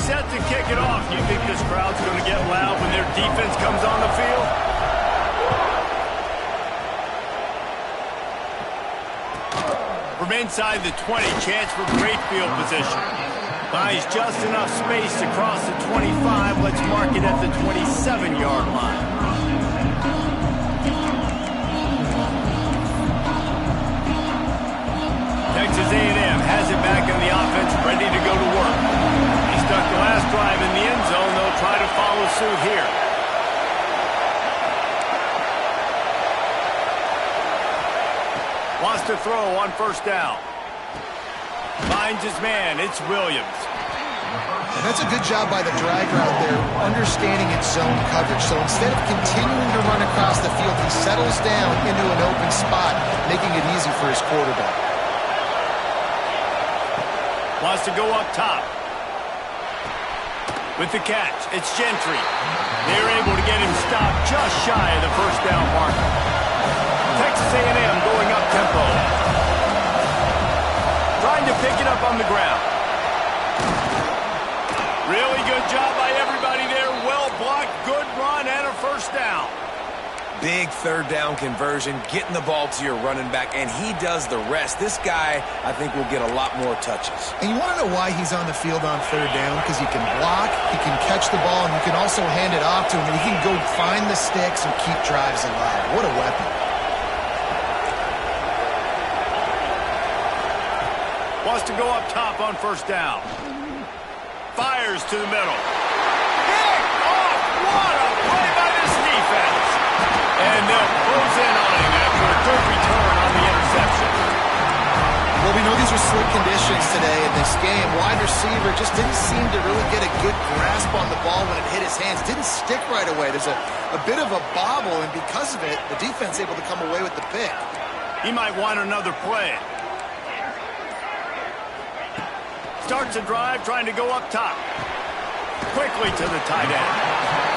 set to kick it off. You think this crowd's going to get loud when their defense comes on the field? From inside the 20, chance for great field position. Finds just enough space to cross the 25. Let's mark it at the 27-yard line. Texas A&M has it back in the offense, ready to go to work. He stuck the last drive in the end zone. They'll try to follow suit here. Wants to throw on first down. Finds his man. It's Williams. And that's a good job by the drag route there, understanding its zone coverage. So instead of continuing to run across the field, he settles down into an open spot, making it easy for his quarterback. Wants to go up top. With the catch, it's Gentry. They're able to get him stopped just shy of the first down marker. Texas A&M going up tempo. Trying to pick it up on the ground. Really good job by everybody there. Well blocked, good run, and a first down. Big third down conversion, getting the ball to your running back, and he does the rest. This guy, I think, will get a lot more touches. And you want to know why he's on the field on third down? Because he can block, he can catch the ball, and you can also hand it off to him, and he can go find the sticks and keep drives alive. What a weapon. Wants to go up top on first down. Fires to the middle. Picked off! What a play by this defense! And they'll close in on him after a good return on the interception. Well, we know these are slick conditions today in this game. Wide receiver just didn't seem to really get a good grasp on the ball when it hit his hands. Didn't stick right away. There's a bit of a bobble, and because of it, the defense able to come away with the pick. He might want another play. Starts a drive trying to go up top. Quickly to the tight end.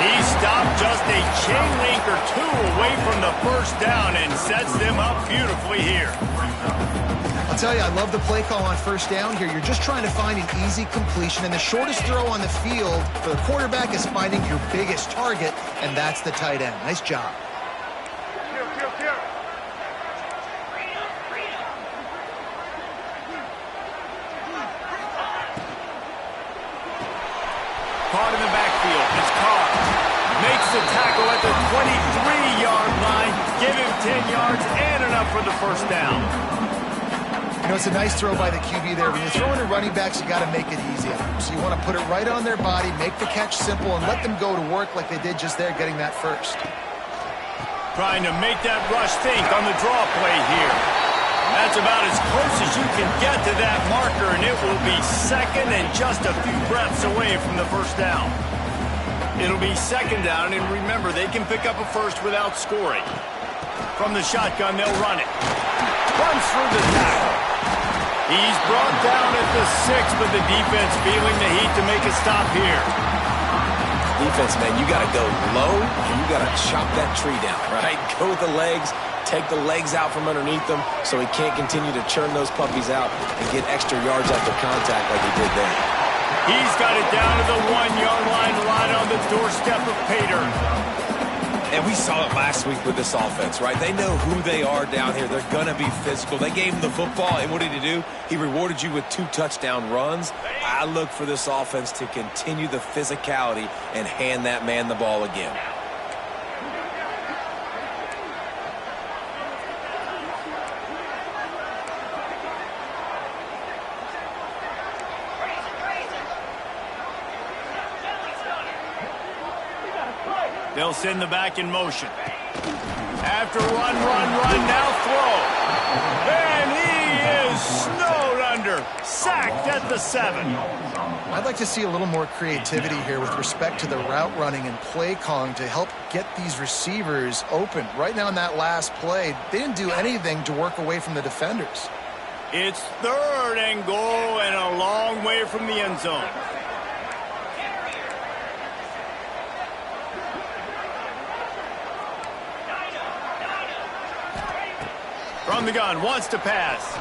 He stopped just a chain link or two away from the first down and sets them up beautifully here. I'll tell you, I love the play call on first down here. You're just trying to find an easy completion, and the shortest throw on the field for the quarterback is finding your biggest target, and that's the tight end. Nice job. Caught in the backfield. It's Carr. Makes the tackle at the 23-yard line. Give him 10 yards and enough for the first down. You know, it's a nice throw by the QB there. When you're throwing to running backs, you got to make it easy on them. So you want to put it right on their body, make the catch simple, and let them go to work like they did just there, getting that first. Trying to make that rush think on the draw play here. That's about as close as you can get to that marker, and it will be second and just a few breaths away from the first down. It'll be second down, and remember, they can pick up a first without scoring. From the shotgun, they'll run it. Runs through the tackle. He's brought down at the 6, but the defense feeling the heat to make a stop here. Defense, man, you got to go low, and you got to chop that tree down, right? Go with the legs. Take the legs out from underneath them so he can't continue to churn those puppies out and get extra yards after contact like he did there. He's got it down to the 1-yard line right on the doorstep of Pater. And we saw it last week with this offense, right? They know who they are down here. They're going to be physical. They gave him the football, and what did he do? He rewarded you with 2 touchdown runs. I look for this offense to continue the physicality and hand that man the ball again. They'll send the back in motion. After run, now throw. And he is snowed under. Sacked at the 7. I'd like to see a little more creativity here with respect to the route running and play calling to help get these receivers open. Right now in that last play, they didn't do anything to work away from the defenders. It's third and goal and a long way from the end zone. From the gun, wants to pass.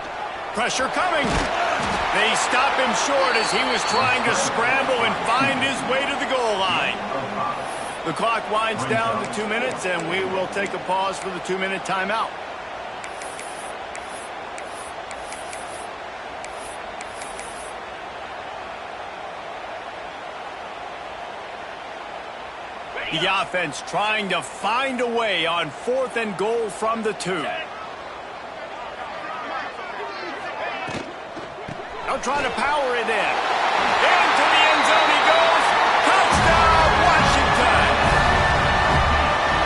Pressure coming. They stop him short as he was trying to scramble and find his way to the goal line. The clock winds down to 2 minutes, and we will take a pause for the 2-minute timeout. The offense trying to find a way on 4th and goal from the 2. They'll try to power it in. Into the end zone he goes. Touchdown, Washington!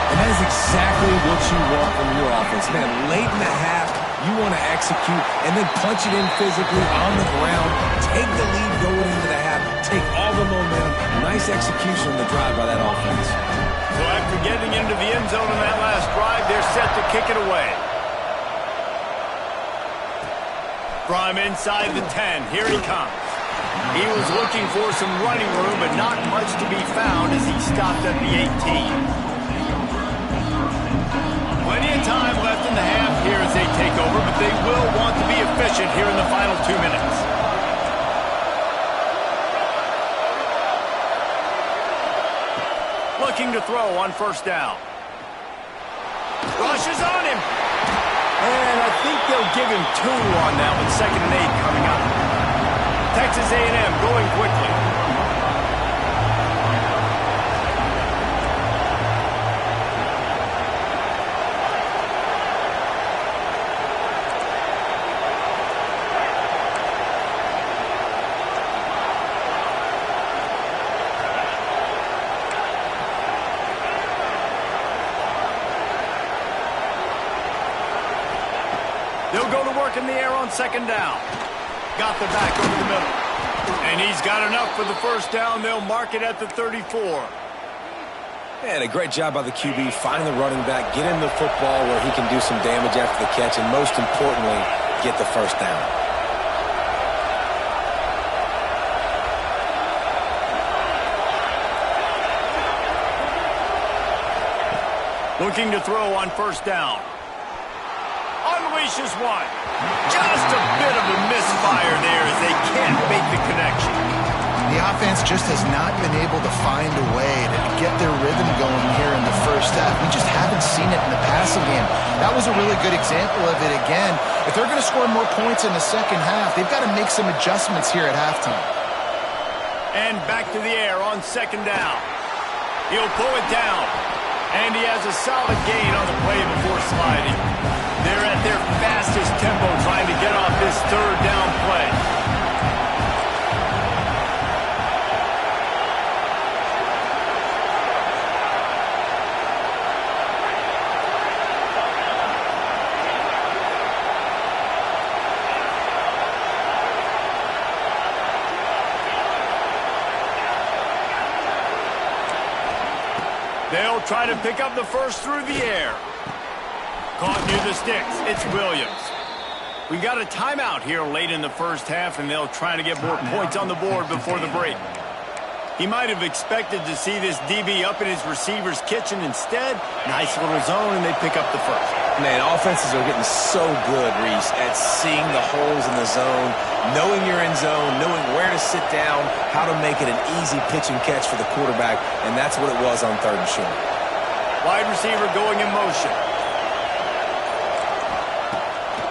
And that is exactly what you want from your offense. Man, late in the half, you want to execute and then punch it in physically on the ground. Take the lead going into the half. Take all the momentum. Nice execution on the drive by that offense. So after getting into the end zone in that last drive, they're set to kick it away. From inside the 10, here he comes. He was looking for some running room, but not much to be found as he stopped at the 18. Plenty of time left in the half here as they take over, but they will want to be efficient here in the final 2 minutes. Looking to throw on 1st down. Rush is on him. And I think they'll give him 2 on that with 2nd and 8 coming up. Texas A&M going quickly. They'll go to work in the air on 2nd down. Got the back over the middle. And he's got enough for the 1st down. They'll mark it at the 34. And a great job by the QB finding the running back, get him the football where he can do some damage after the catch, and most importantly, get the 1st down. Looking to throw on 1st down. Unleashes one. Just a bit of a misfire there as they can't make the connection. The offense just has not been able to find a way to get their rhythm going here in the 1st half. We just haven't seen it in the passing game. That was a really good example of it again. If they're going to score more points in the 2nd half, they've got to make some adjustments here at halftime. And back to the air on 2nd down. He'll pull it down. And he has a solid gain on the play before sliding. They're at their fastest tempo trying to get off this 3rd down play. They'll try to pick up the 1st through the air. Caught near the sticks. It's Williams. We got a timeout here late in the 1st half, and they'll try to get more points on the board before the break. He might have expected to see this DB up in his receiver's kitchen. Instead, nice little zone, and they pick up the 1st. Man, offenses are getting so good, Reese, at seeing the holes in the zone, knowing your end zone, knowing where to sit down, how to make it an easy pitch and catch for the quarterback, and that's what it was on 3rd and short. Wide receiver going in motion.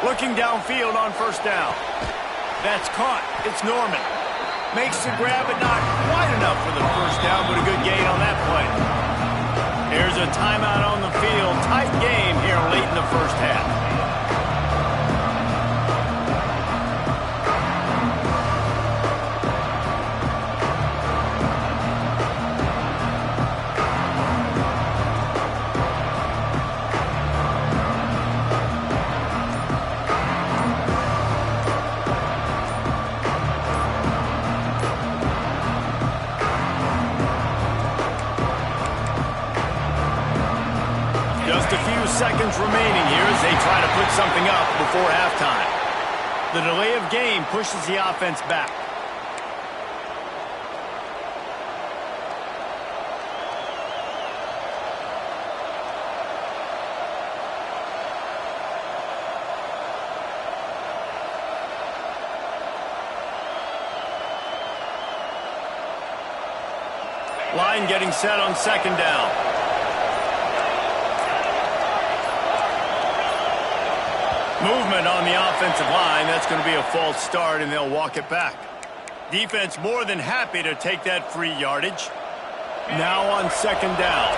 Looking downfield on 1st down. That's caught. It's Norman. Makes the grab, but not quite enough for the 1st down, but a good gain on that play. There's a timeout on the field. Tight game here late in the 1st half. Just a few seconds remaining here as they try to put something up before halftime. The delay of game pushes the offense back. Line getting set on second down. Movement on the offensive line. That's going to be a false start, and they'll walk it back. Defense more than happy to take that free yardage. Now on second down.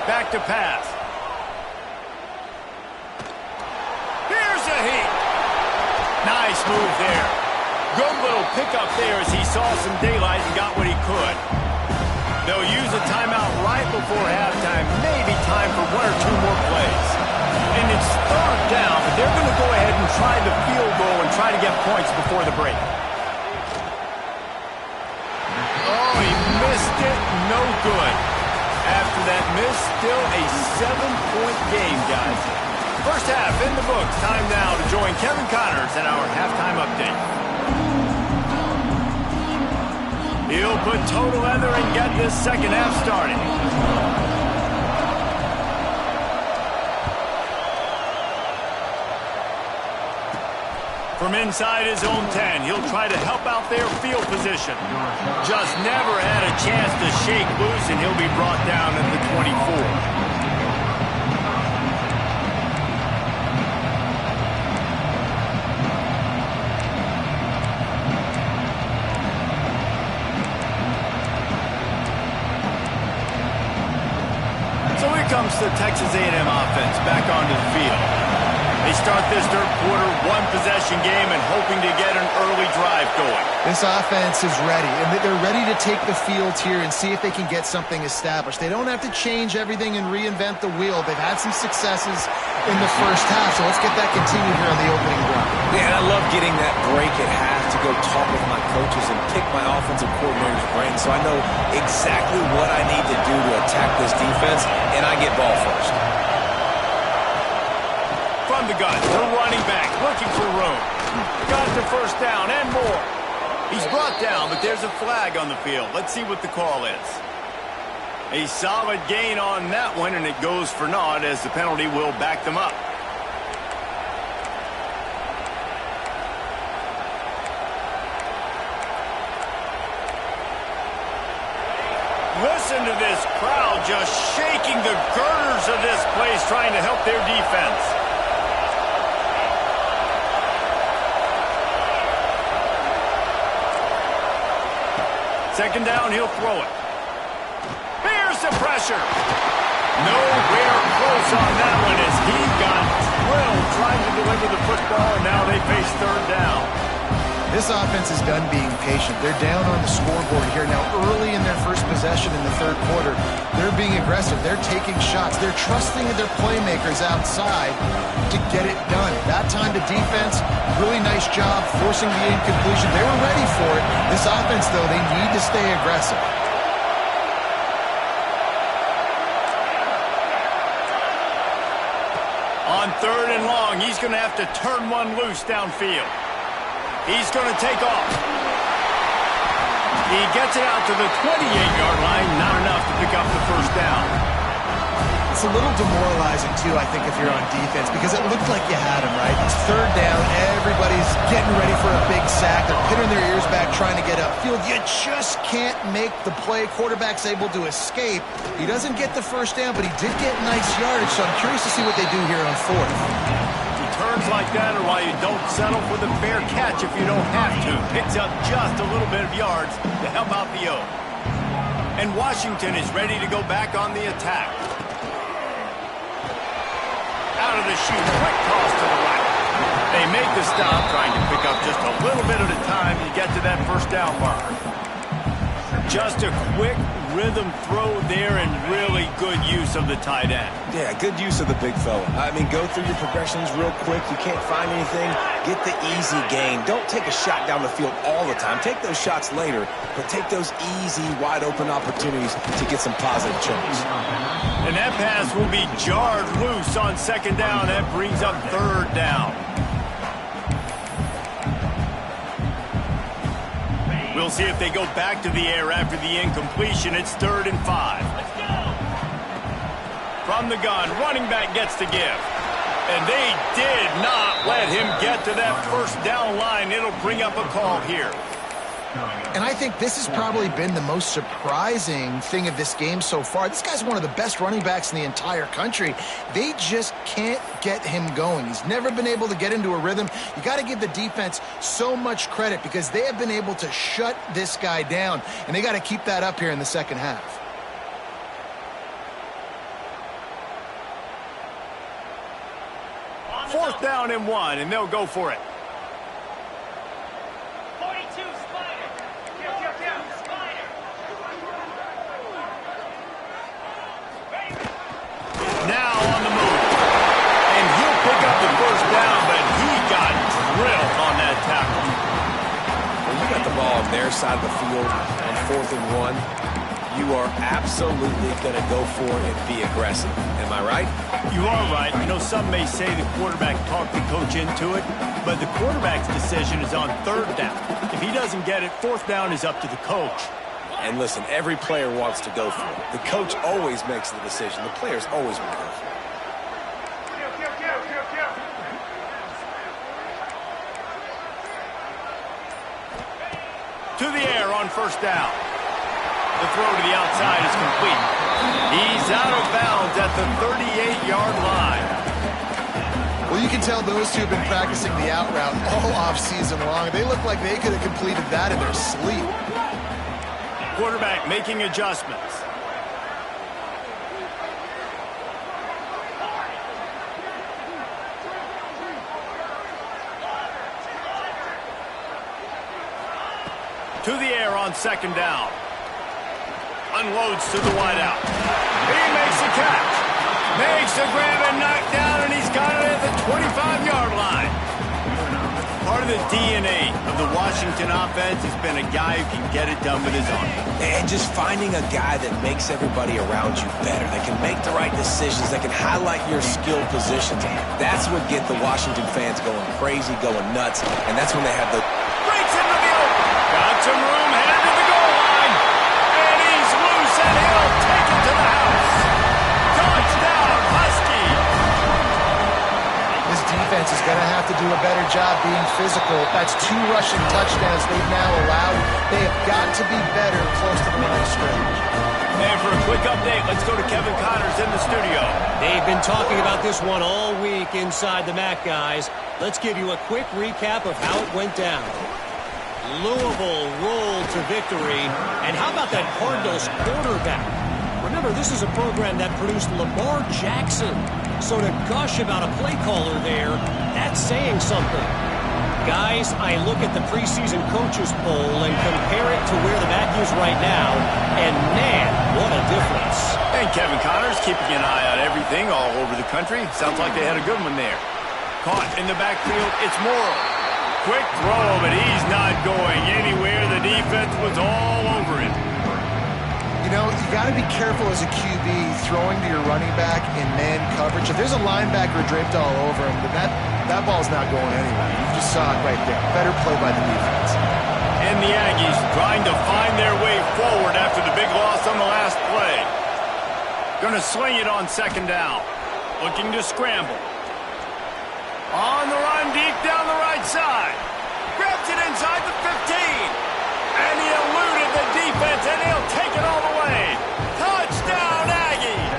Back to pass. Here's a heat. Nice move there. Good little pickup there as he saw some daylight and got what he could. They'll use a timeout right before halftime. Maybe time for one or two more plays. And it's third down, but they're going to go ahead and try the field goal and try to get points before the break. Oh, he missed it. No good. After that miss, still a 7-point game, guys. First half in the books. Time now to join Kevin Connors in our halftime update. He'll put total leather and get this second half started. From inside his own 10, he'll try to help out their field position. Just never had a chance to shake loose, and he'll be brought down at the 24. Comes the Texas A&M offense back onto the field. They start this third quarter, one-possession game, and hoping to get an early drive going. This offense is ready, and they're ready to take the field here and see if they can get something established. They don't have to change everything and reinvent the wheel. They've had some successes in the first half, so let's get that continued here on the opening drive. Yeah, and I love getting that break at half to go talk with my coaches and pick my offensive coordinator's brain so I know exactly what I need to do to attack this defense, and I get ball first. From the gun, the running back looking for room. Got the first down and more. He's brought down, but there's a flag on the field. Let's see what the call is. A solid gain on that one, and it goes for naught as the penalty will back them up. Listen to this crowd just shaking the girders of this place, trying to help their defense. Second down, he'll throw it. Here's the pressure. Nowhere close on that one as he got drilled trying to deliver the football, and now they face third down. This offense is done being patient. They're down on the scoreboard here. Now, early in their first possession in the third quarter, they're being aggressive. They're taking shots. They're trusting their playmakers outside to get it done. That time to defense, really nice job forcing the incompletion. They were ready for it. This offense, though, they need to stay aggressive. On third and long, he's going to have to turn one loose downfield. He's going to take off. He gets it out to the 28-yard line, not enough to pick up the first down. It's a little demoralizing, too, I think, if you're on defense, because it looked like you had him, right? It's third down. Everybody's getting ready for a big sack. They're pinning their ears back, trying to get upfield. You just can't make the play. Quarterback's able to escape. He doesn't get the first down, but he did get nice yardage, so I'm curious to see what they do here on fourth. Turns like that are why you don't settle for the fair catch if you don't have to. Picks up just a little bit of yards to help out the O. And Washington is ready to go back on the attack. Out of the chute, quick toss to the right. They make the stop, trying to pick up just a little bit at a time to get to that first down marker. Just a quick rhythm throw there and really good use of the tight end. Yeah, good use of the big fella. I mean, go through your progressions real quick. You can't find anything. Get the easy gain. Don't take a shot down the field all the time. Take those shots later, but take those easy, wide-open opportunities to get some positive chunks. And that pass will be jarred loose on second down. That brings up third down. We'll see if they go back to the air after the incompletion. It's 3rd and 5. From the gun, running back gets to give. And they did not let him get to that first down line. It'll bring up a call here. And I think this has probably been the most surprising thing of this game so far. This guy's one of the best running backs in the entire country. They just can't get him going. He's never been able to get into a rhythm. You got to give the defense so much credit because they have been able to shut this guy down, and they got to keep that up here in the second half. Fourth down and 1, and they'll go for it. Now on the move. And he'll pick up the first down, but he got drilled on that tackle. When you got the ball on their side of the field on 4th and 1, you are absolutely going to go for it and be aggressive. Am I right? You are right. You know, some may say the quarterback talked the coach into it, but the quarterback's decision is on 3rd down. If he doesn't get it, 4th down is up to the coach. And listen, every player wants to go for it. The coach always makes the decision. The players always want to go for it. To the air on 1st down. The throw to the outside is complete. He's out of bounds at the 38-yard line. Well, you can tell those two have been practicing the out route all offseason long. They look like they could have completed that in their sleep. Quarterback making adjustments. To the air on 2nd down. Unloads to the wideout. He makes the catch. Makes the grab and knock down, and he's got it at the 25-yard line. Part of the DNA of the Washington offense has been a guy who can get it done with his arm. And just finding a guy that makes everybody around you better, that can make the right decisions, that can highlight your skill positions. That's what get the Washington fans going crazy, going nuts, and that's when they have the... Breaks into the open. Got some room, headed to the goal line. And he's loose, and he'll take it to the house. Touchdown, Husky. This defense is going to have to do a better job being physical. That's 2 rushing touchdowns they've now allowed. They have got to be better close to the line of scrimmage. And for a quick update, let's go to Kevin Connors in the studio. They've been talking about this one all week inside the MAC, guys. Let's give you a quick recap of how it went down. Louisville rolled to victory. And how about that Cardinals quarterback? Remember, this is a program that produced Lamar Jackson. So to gush about a play caller there, that's saying something. Guys, I look at the preseason coaches poll and compare it to where the MAC is right now, and man, what a difference. And Kevin Connors keeping an eye on everything all over the country. Sounds like they had a good one there. Caught in the backfield, it's Morrow. Quick throw, but he's not going anywhere. The defense was all over him. You know, you got to be careful as a QB throwing to your running back in man coverage. If there's a linebacker draped all over him, then that ball's not going anywhere. You just saw it right there. Better play by the defense. And the Aggies trying to find their way forward after the big loss on the last play. Going to sling it on 2nd down. Looking to scramble. On the run, deep down the right side. Grabs it inside the 15. And he eluded the defense, and he'll take it all the way. Touchdown, Aggies!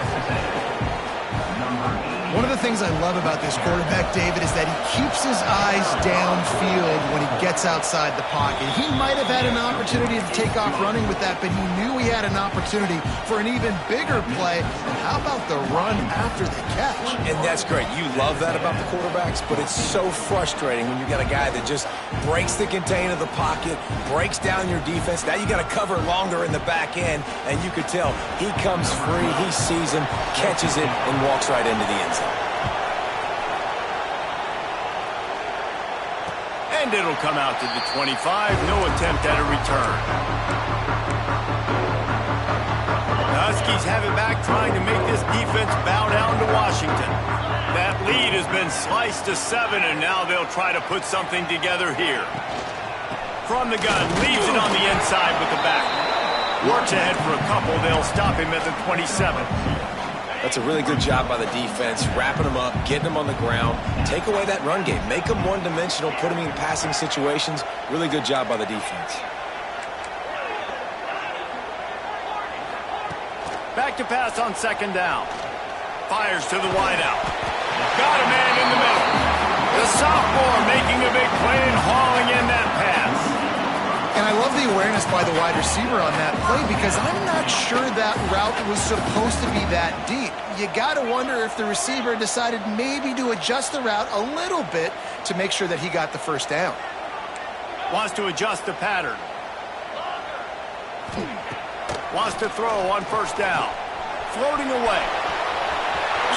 One of the things I love about this quarterback, David, is that he keeps his eyes downfield when he gets outside the pocket. He might have had an opportunity to take off running with that, but he knew he had an opportunity for an even bigger play. And how about the run after the catch? And that's great. You love that about the quarterbacks, but it's so frustrating when you got a guy that just breaks the contain of the pocket, breaks down your defense. Now you got to cover longer in the back end, and you could tell he comes free, he sees him, catches it, and walks right into the end zone. And it'll come out to the 25. No attempt at a return. The Huskies have it back, trying to make this defense bow down to Washington. That lead has been sliced to 7, and now they'll try to put something together here. From the gun, leaves it on the inside with the back. Works ahead for a couple. They'll stop him at the 27. That's a really good job by the defense, wrapping them up, getting them on the ground. Take away that run game. Make them one-dimensional, put them in passing situations. Really good job by the defense. Back to pass on second down. Fires to the wideout. Got a man in the middle. The sophomore making a big play and hauling in that pass. And I love the awareness by the wide receiver on that play because I'm not sure that route was supposed to be that deep. You got to wonder if the receiver decided maybe to adjust the route a little bit to make sure that he got the first down. Wants to adjust the pattern. Wants to throw on first down. Floating away.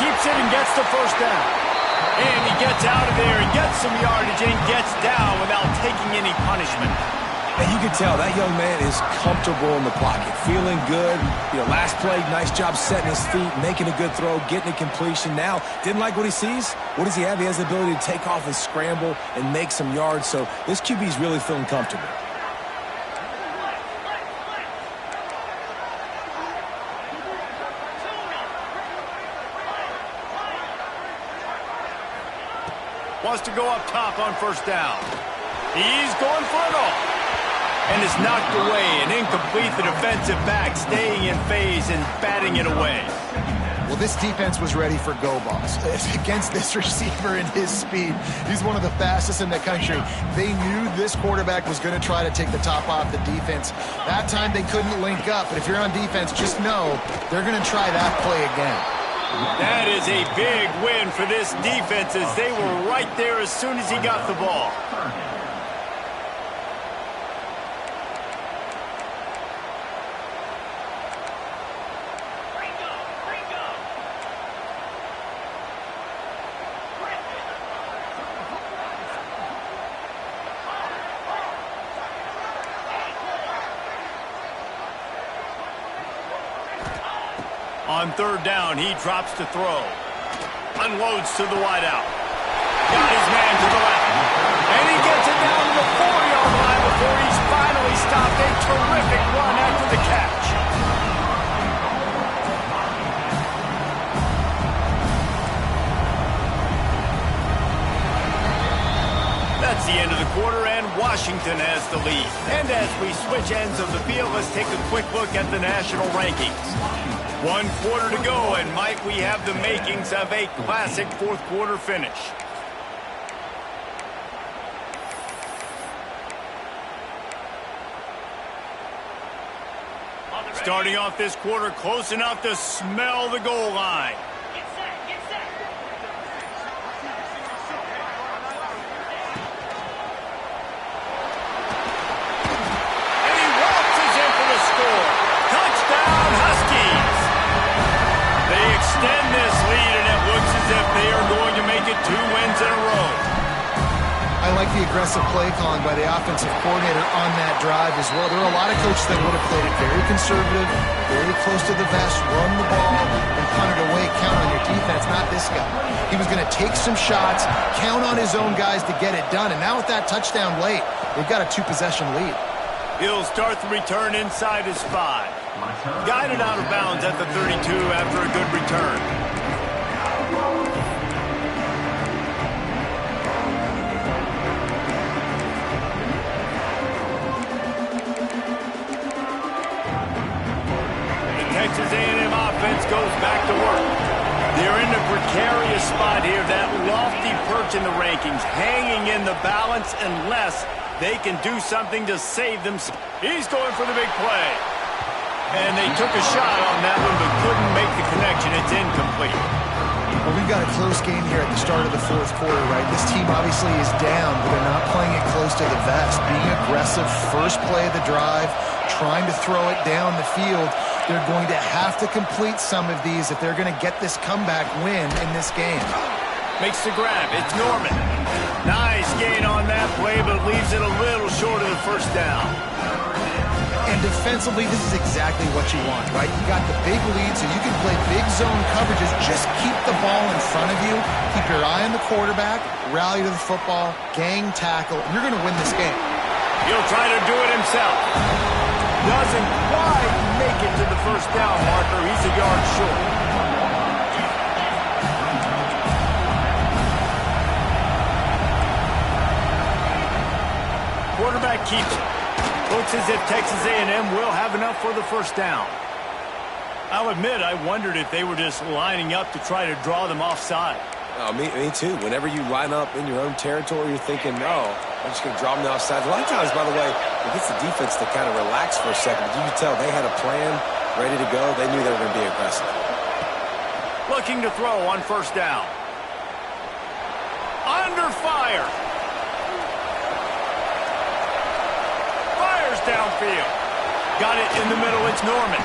Keeps it and gets the first down. And he gets out of there and gets some yardage and gets down without taking any punishment. And you can tell that young man is comfortable in the pocket, feeling good. Last play, nice job setting his feet, making a good throw, getting a completion. Now, didn't like what he sees. What does he have? He has the ability to take off and scramble and make some yards. So this QB is really feeling comfortable. Wants to go up top on first down. He's going for it all. And is knocked away and incomplete. The defensive back staying in phase and batting it away. Well, this defense was ready for go balls. Against this receiver and his speed, he's one of the fastest in the country. They knew this quarterback was going to try to take the top off the defense. That time they couldn't link up, but if you're on defense, just know they're going to try that play again. That is a big win for this defense as they were right there as soon as he got the ball. On third down, he drops to throw. Unloads to the wideout. Got his man to the left. And he gets it down to the 4-yard line before he's finally stopped. A terrific run after the catch. That's the end of the quarter, and Washington has the lead. And as we switch ends of the field, let's take a quick look at the national rankings. 1 quarter to go, and Mike, we have the makings of a classic fourth quarter finish. Starting off this quarter, close enough to smell the goal line. And he waltzes in for the score. Touchdown, Huskies. They extend this lead, and it looks as if they are going to make it 2 wins in a row. I like the aggressive play calling by the offensive coordinator on that drive as well. There are a lot of coaches that would have played it very conservative, very close to the vest, run the ball, and punt it away, count on your defense, not this guy. He was going to take some shots, count on his own guys to get it done, and now with that touchdown late, they've got a 2-possession lead. He'll start the return inside his 5. Guided out of bounds at the 32 after a good return. Texas A&M offense goes back to work. They're in a precarious spot here, that lofty perch in the rankings, hanging in the balance unless they can do something to save them. He's going for the big play. And they took a shot on that one but couldn't make the connection. It's incomplete. Well, we've got a close game here at the start of the fourth quarter, right? This team obviously is down, but they're not playing it close to the vest. Being aggressive, first play of the drive, trying to throw it down the field. They're going to have to complete some of these if they're going to get this comeback win in this game. Makes the grab. It's Norman. Nice gain on that play, but leaves it a little short of the first down. And defensively, this is exactly what you want, right? You got the big lead, so you can play big zone coverages. Just keep the ball in front of you. Keep your eye on the quarterback. Rally to the football. Gang tackle. And you're going to win this game. He'll try to do it himself. Doesn't quite make it to the first down marker. He's a yard short. quarterback keeps it. Looks as if Texas A&M will have enough for the first down. I'll admit I wondered if they were just lining up to try to draw them offside. Oh, me too. Whenever you line up in your own territory, you're thinking, no, I'm just going to draw them to offside. A lot of times, by the way, it gets the defense to kind of relax for a second. But you can tell they had a plan ready to go. They knew they were going to be aggressive. Looking to throw on first down. Under fire. Fires downfield. Got it in the middle. It's Norman.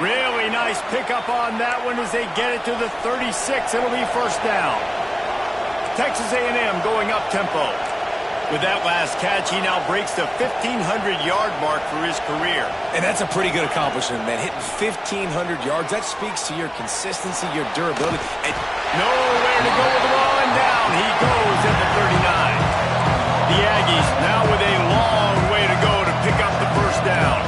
Really nice pickup on that one as they get it to the 36. It'll be first down. Texas A&M going up tempo. With that last catch, he now breaks the 1,500-yard mark for his career. And that's a pretty good accomplishment, man. Hitting 1,500 yards, that speaks to your consistency, your durability. And nowhere to go with the ball, and down he goes at the 39. The Aggies now with a long way to go to pick up the first down.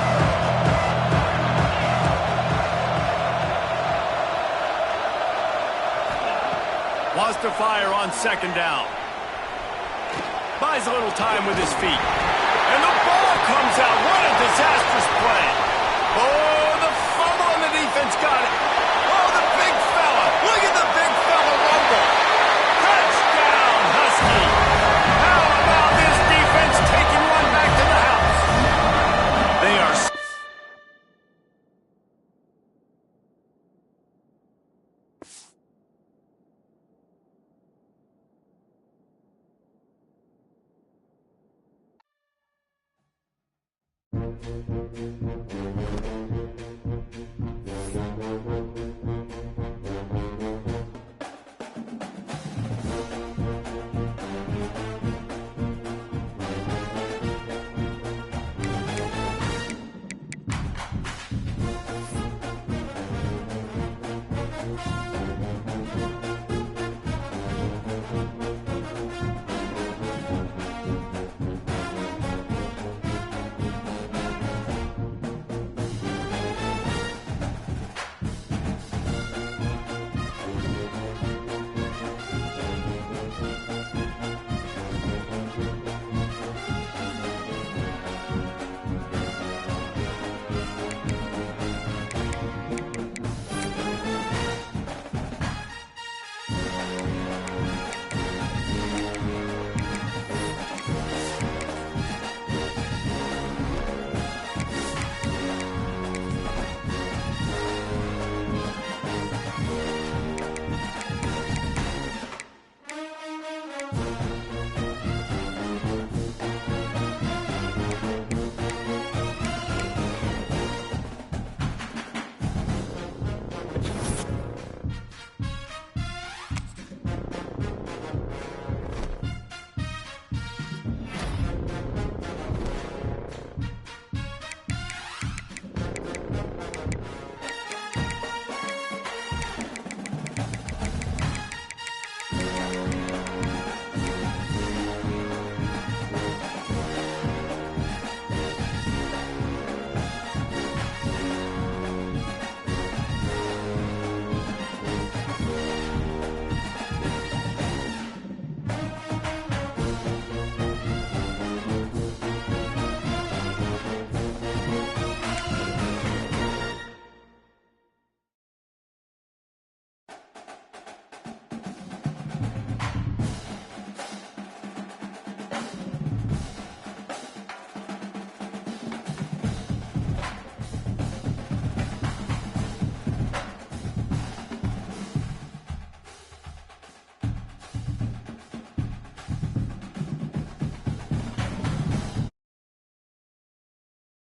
Wants to fire on second down. Buys a little time with his feet. And the ball comes out. What a disastrous play. Oh, the fumble and the defense got it. Oh, the big fella. Look at the big fella rumble. Touchdown, Husky. How about this defense taking one back to the house? They are...